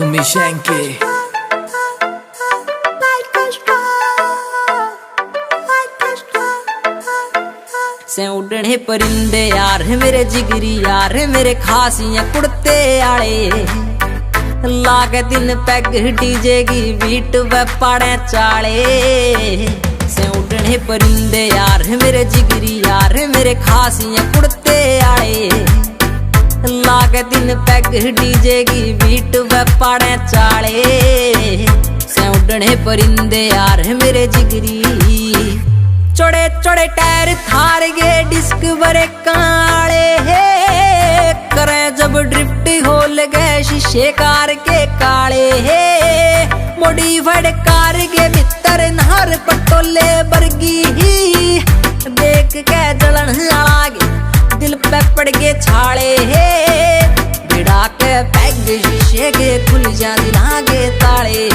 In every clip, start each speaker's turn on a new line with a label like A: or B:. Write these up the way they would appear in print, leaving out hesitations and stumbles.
A: सुमी शैंके
B: से उड़ने परिंदे यार मेरे जिगरी यार मेरे खासियां कुड़ते आले लागे दिन पैग डीजे की बीट वे पाड़े चाले। से उड़ने परिंदे यार मेरे जिगरी यार मेरे खासियां कुड़ते आले लागे दिन पैग डीजे की बीट वे पाड़े चाले। से उड़ने परिंदे यार मेरे जिगरी चौड़े चौड़े टायर थार गे डिस्क बरे काले हे करे जब ड्रिफ्ट होल गए शीशे कार के काले हे मॉडिफाइड कार के भीतर नहर पटोले बरगी ही देख के जलन आगे दिल पे पड़ के छाले हे भिड़ा के पैग शीशे के खुल जा दिला के ताले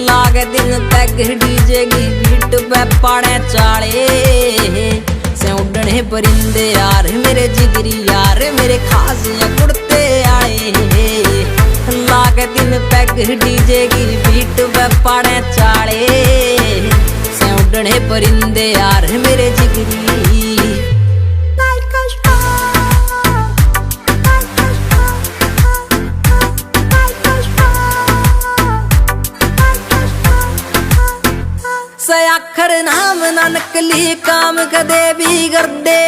B: लागे दिन पैग डीजे की बीट पे पाड़े चाले। से उड़ने परिंदे यार मेरे जिगरी यार मेरे खासियां कुड़ते आए लागे दिन पैग डीजे की बीट पे पाड़े चाले। से उड़ने परिंदे यार मेरे जिगरी से आखर नाम ना नकली काम कदे भी कर दे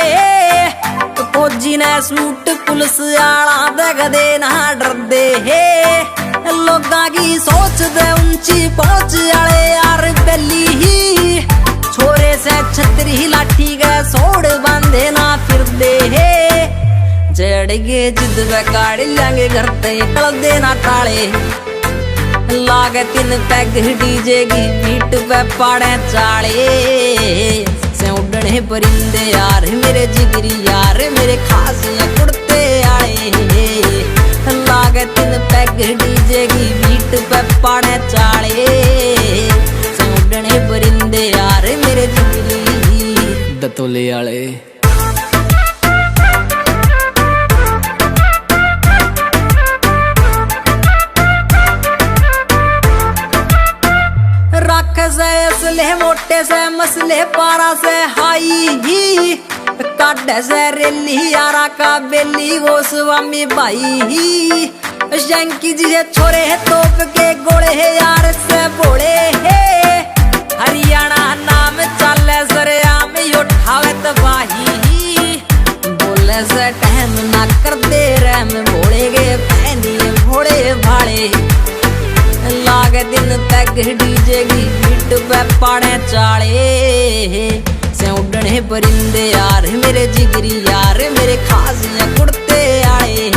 B: फौजी ने सूट पुलिस आला दे कदे ना डर दे हे लोगा की सोच दे ऊंची पहुंच आले यार बेली ही छोरे से छतरी लाठी के सोड़ बांधे ना फिर दे हे जड़ गे जिद वे काढ़ लेंगे घर ते कल देना ताले लागे तीन पैग डीजे की बीट पे पाड़े चाले। से उड़ने परिंदे यार मेरे जिगरी यार मेरे खासियां कुड़ते आए लागे तीन पैग डीजे की बीट पे पाड़े चाले। से उड़ने परिंदे यार मेरे जिगरी
A: दतोले आले
B: से असले मोटे से मसले पारा से हाई ही काटे से रेली यारा का बेली वो स्वामी भाई ही शंकी जी है छोरे है तोप के गोले है यार से बोले है हरियाणा नाम चले सरे आम उठावे तबाही बोले से टहम ना कर दे रहम भोले गे पहनी भोले भाले लागे दिन पैग डीजे की बीट पे पाड़े चाले। से उड़ने परिंदे यार मेरे जिगरी यार मेरे खासियां कुड़ते आए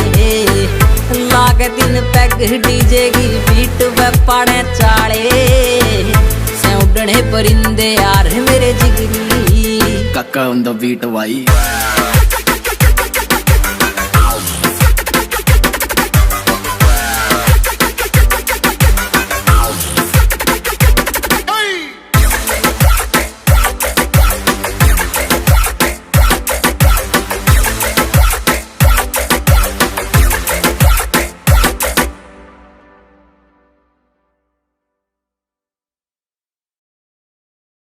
B: लागे दिन पैग डीजे की बीट पे पाड़े चाले। से उड़ने परिंदे यार मेरे जिगरी
A: काका on the beat भाई।